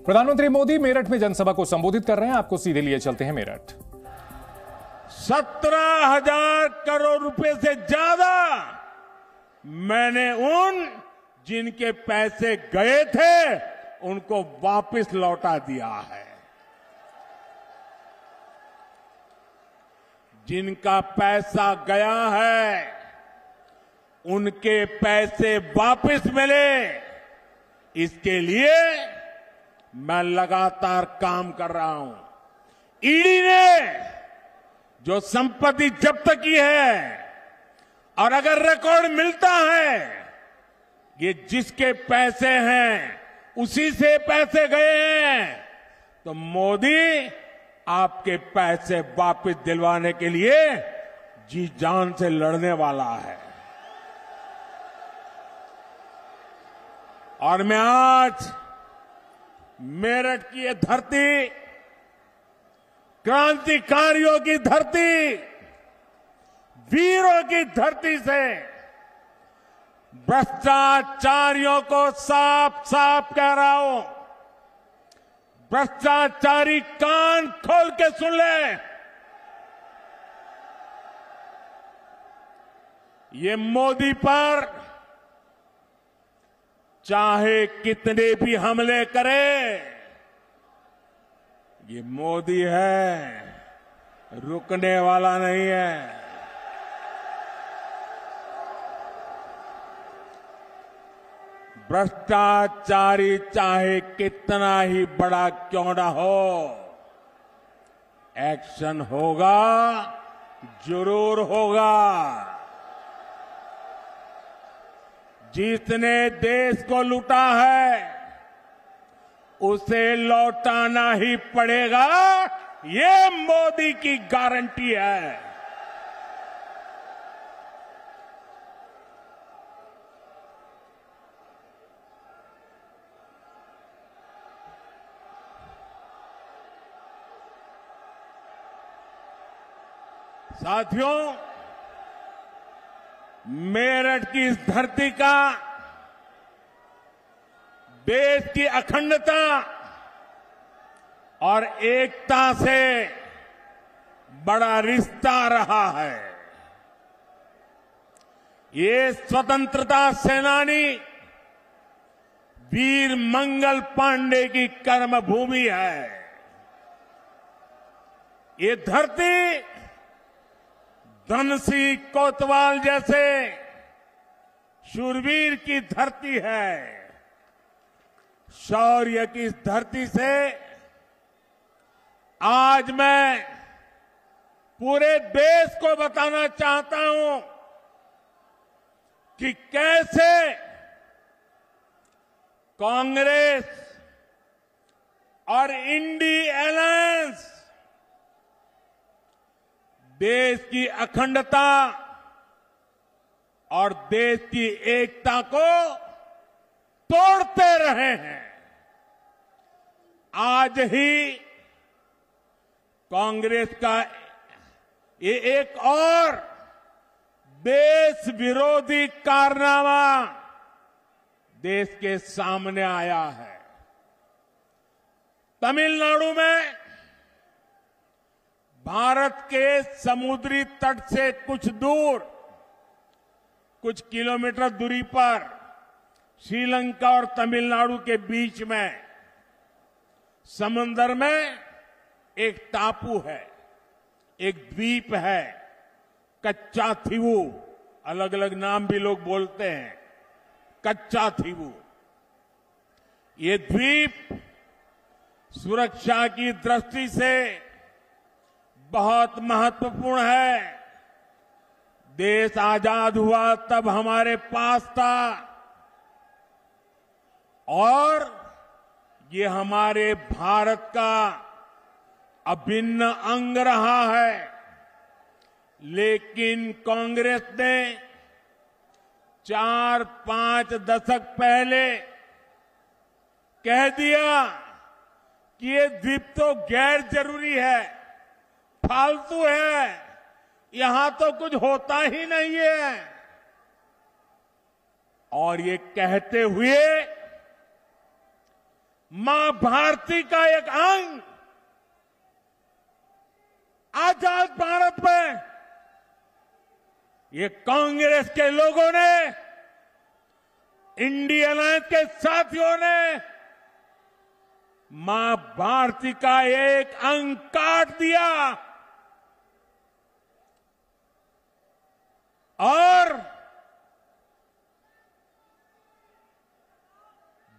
प्रधानमंत्री मोदी मेरठ में जनसभा को संबोधित कर रहे हैं। आपको सीधे लिए चलते हैं मेरठ। 17,000 करोड़ रुपए से ज्यादा मैंने उन जिनके पैसे गए थे उनको वापस लौटा दिया है। जिनका पैसा गया है उनके पैसे वापस मिले, इसके लिए मैं लगातार काम कर रहा हूं। ईडी ने जो संपत्ति जब्त की है और अगर रिकॉर्ड मिलता है ये जिसके पैसे हैं उसी से पैसे गए हैं, तो मोदी आपके पैसे वापस दिलवाने के लिए जी जान से लड़ने वाला है। और मैं आज मेरठ की ये धरती, क्रांतिकारियों की धरती, वीरों की धरती से भ्रष्टाचारियों को साफ साफ कह रहा हूं, भ्रष्टाचारी कान खोल के सुन ले। ये मोदी पर चाहे कितने भी हमले करे, ये मोदी है, रुकने वाला नहीं है। भ्रष्टाचारी चाहे कितना ही बड़ा क्यों ना हो, एक्शन होगा, जरूर होगा। जिसने देश को लूटा है उसे लौटाना ही पड़ेगा, ये मोदी की गारंटी है। साथियों, मेरठ की इस धरती का देश की अखंडता और एकता से बड़ा रिश्ता रहा है। ये स्वतंत्रता सेनानी वीर मंगल पांडे की कर्मभूमि है। ये धरती धनसिंह कोतवाल जैसे शूरवीर की धरती है। शौर्य की इस धरती से आज मैं पूरे देश को बताना चाहता हूं कि कैसे कांग्रेस और इंडी अलायंस देश की अखंडता और देश की एकता को तोड़ते रहे हैं। आज ही कांग्रेस का ये एक और देश विरोधी कारनामा देश के सामने आया है। तमिलनाडु में भारत के समुद्री तट से कुछ दूर, कुछ किलोमीटर दूरी पर श्रीलंका और तमिलनाडु के बीच में समंदर में एक टापू है, एक द्वीप है, कच्चा थीवू, अलग अलग नाम भी लोग बोलते हैं, कच्चा थीवू। ये द्वीप सुरक्षा की दृष्टि से बहुत महत्वपूर्ण है। देश आजाद हुआ तब हमारे पास था और ये हमारे भारत का अभिन्न अंग रहा है। लेकिन कांग्रेस ने 4-5 दशक पहले कह दिया कि ये द्वीप तो गैर जरूरी है, फालतू है, यहां तो कुछ होता ही नहीं है। और ये कहते हुए मां भारती का एक अंग आजाद भारत में ये कांग्रेस के लोगों ने, इंडिया अलायंस के साथियों ने मां भारती का एक अंग काट दिया और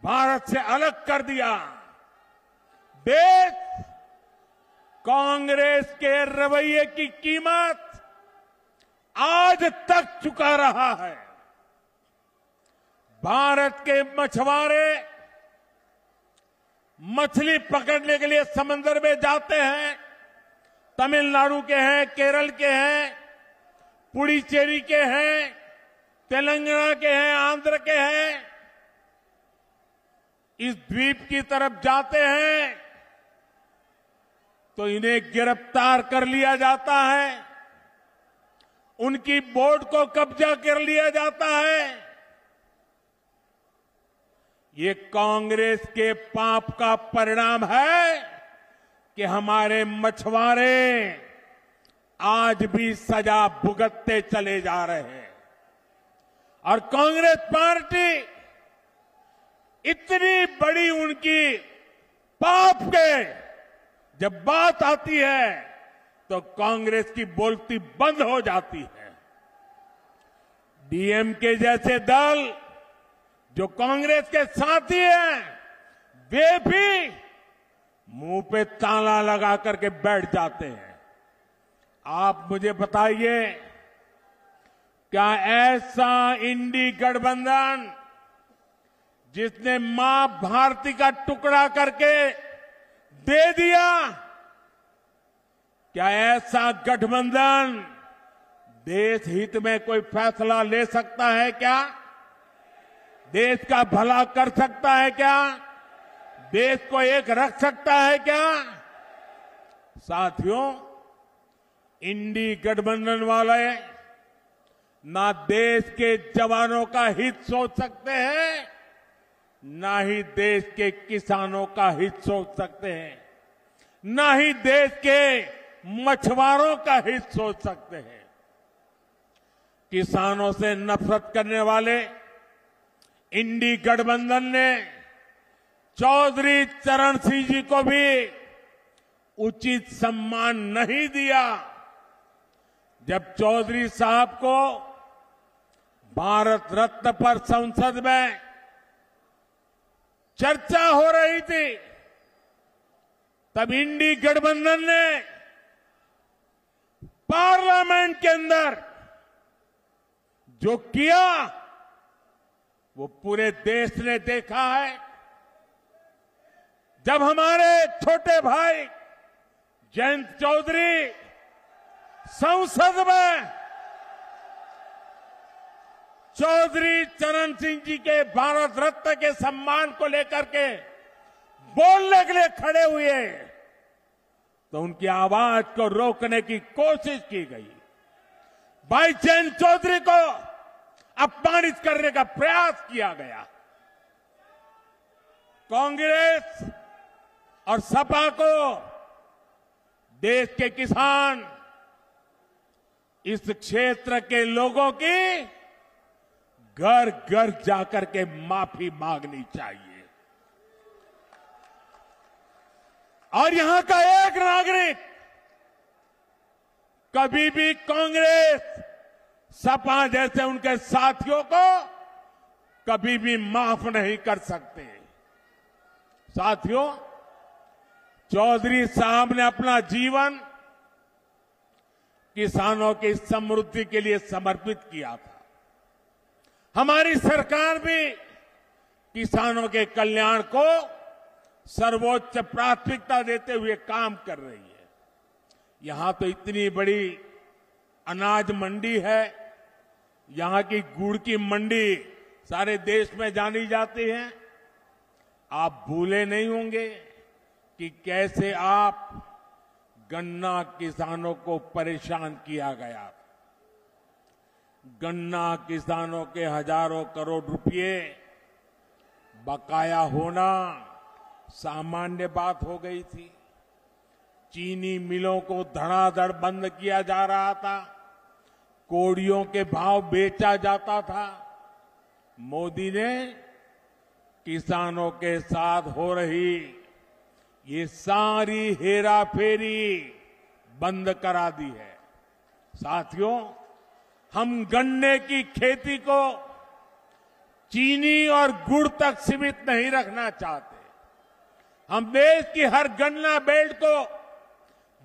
भारत से अलग कर दिया। देश कांग्रेस के रवैये की कीमत आज तक चुका रहा है। भारत के मछुआरे मछली पकड़ने के लिए समंदर में जाते हैं, तमिलनाडु के हैं, केरल के हैं, पुडुचेरी के हैं, तेलंगाना के हैं, आंध्र के हैं, इस द्वीप की तरफ जाते हैं तो इन्हें गिरफ्तार कर लिया जाता है, उनकी बोट को कब्जा कर लिया जाता है। ये कांग्रेस के पाप का परिणाम है कि हमारे मछुआरे आज भी सजा भुगतते चले जा रहे हैं। और कांग्रेस पार्टी इतनी बड़ी उनकी पाप के जब बात आती है तो कांग्रेस की बोलती बंद हो जाती है। डीएमके जैसे दल जो कांग्रेस के साथी हैं, वे भी मुंह पे ताला लगा करके बैठ जाते हैं। आप मुझे बताइए, क्या ऐसा इंडी गठबंधन जिसने मां भारती का टुकड़ा करके दे दिया, क्या ऐसा गठबंधन देश हित में कोई फैसला ले सकता है क्या? देश का भला कर सकता है क्या? देश को एक रख सकता है क्या? साथियों, इंडी गठबंधन वाले ना देश के जवानों का हित सोच सकते हैं, ना ही देश के किसानों का हित सोच सकते हैं, ना ही देश के मछुआरों का हित सोच सकते हैं। किसानों से नफरत करने वाले इंडी गठबंधन ने चौधरी चरण सिंह जी को भी उचित सम्मान नहीं दिया। जब चौधरी साहब को भारत रत्न पर संसद में चर्चा हो रही थी, तब इंडी गठबंधन ने पार्लियामेंट के अंदर जो किया वो पूरे देश ने देखा है। जब हमारे छोटे भाई जयंत चौधरी संसद में चौधरी चरण सिंह जी के भारत रत्न के सम्मान को लेकर के बोलने के लिए खड़े हुए तो उनकी आवाज को रोकने की कोशिश की गई। भाई जयंत चौधरी को अपमानित करने का प्रयास किया गया। कांग्रेस और सपा को देश के किसान, इस क्षेत्र के लोगों की घर घर जाकर के माफी मांगनी चाहिए। और यहां का एक नागरिक कभी भी कांग्रेस, सपा जैसे उनके साथियों को कभी भी माफ नहीं कर सकते। साथियों, चौधरी साहब ने अपना जीवन किसानों की समृद्धि के लिए समर्पित किया था। हमारी सरकार भी किसानों के कल्याण को सर्वोच्च प्राथमिकता देते हुए काम कर रही है। यहां तो इतनी बड़ी अनाज मंडी है, यहां की गुड़ की मंडी सारे देश में जानी जाती है। आप भूले नहीं होंगे कि कैसे आप गन्ना किसानों को परेशान किया गया। गन्ना किसानों के हजारों करोड़ रुपए बकाया होना, सामान्य बात हो गई थी। चीनी मिलों को धड़ाधड़ बंद किया जा रहा था, कोड़ियों के भाव बेचा जाता था। मोदी ने किसानों के साथ हो रही ये सारी हेराफेरी बंद करा दी है। साथियों, हम गन्ने की खेती को चीनी और गुड़ तक सीमित नहीं रखना चाहते। हम देश की हर गन्ना बेल्ट को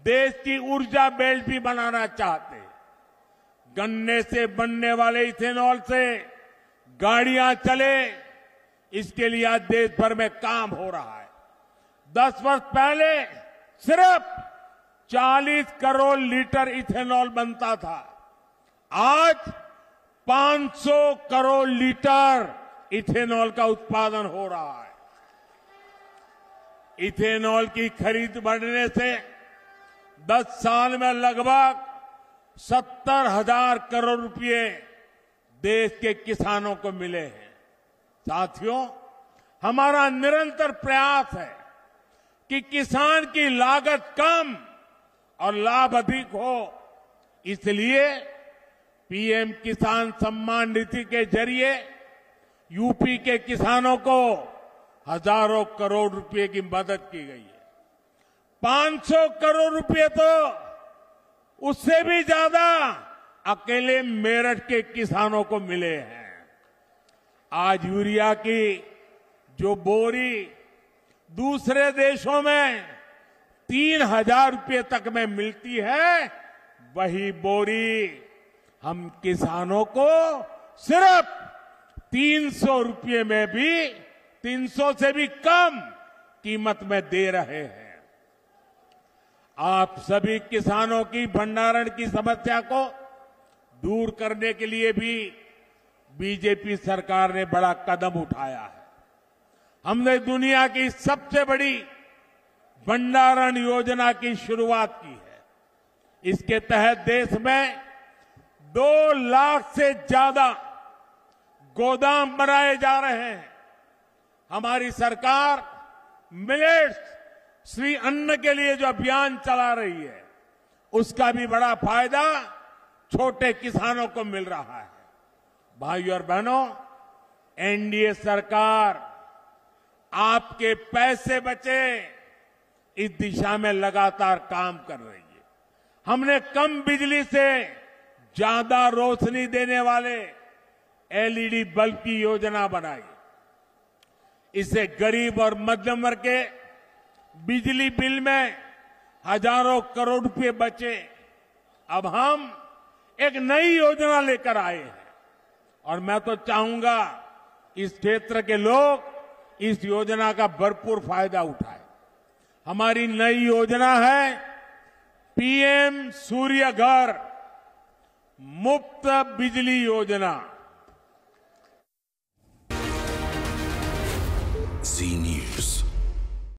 देश की ऊर्जा बेल्ट भी बनाना चाहते हैं। गन्ने से बनने वाले इथेनॉल से गाड़ियां चले, इसके लिए आज देश भर में काम हो रहा है। 10 वर्ष पहले सिर्फ 40 करोड़ लीटर इथेनॉल बनता था, आज 500 करोड़ लीटर इथेनॉल का उत्पादन हो रहा है। इथेनॉल की खरीद बढ़ने से 10 साल में लगभग 70,000 करोड़ रुपए देश के किसानों को मिले हैं। साथियों, हमारा निरंतर प्रयास है कि किसान की लागत कम और लाभ अधिक हो। इसलिए पीएम किसान सम्मान निधि के जरिए यूपी के किसानों को हजारों करोड़ रुपए की मदद की गई है। 500 करोड़ रुपए तो उससे भी ज्यादा अकेले मेरठ के किसानों को मिले हैं। आज यूरिया की जो बोरी दूसरे देशों में 3,000 रुपए तक में मिलती है, वही बोरी हम किसानों को सिर्फ 300 रुपए में भी 300 से भी कम कीमत में दे रहे हैं। आप सभी किसानों की भंडारण की समस्या को दूर करने के लिए भी बीजेपी सरकार ने बड़ा कदम उठाया है। हमने दुनिया की सबसे बड़ी भंडारण योजना की शुरुआत की है। इसके तहत देश में 2 लाख से ज्यादा गोदाम बनाए जा रहे हैं। हमारी सरकार मिलेट्स श्री अन्न के लिए जो अभियान चला रही है, उसका भी बड़ा फायदा छोटे किसानों को मिल रहा है। भाइयों और बहनों, एनडीए सरकार आपके पैसे बचे इस दिशा में लगातार काम कर रही है। हमने कम बिजली से ज्यादा रोशनी देने वाले एलईडी बल्ब की योजना बनाई। इससे गरीब और मध्यम वर्ग के बिजली बिल में हजारों करोड़ रुपए बचे। अब हम एक नई योजना लेकर आए हैं और मैं तो चाहूंगा इस क्षेत्र के लोग इस योजना का भरपूर फायदा उठाएं। हमारी नई योजना है पीएम सूर्य घर मुफ्त बिजली योजना। जी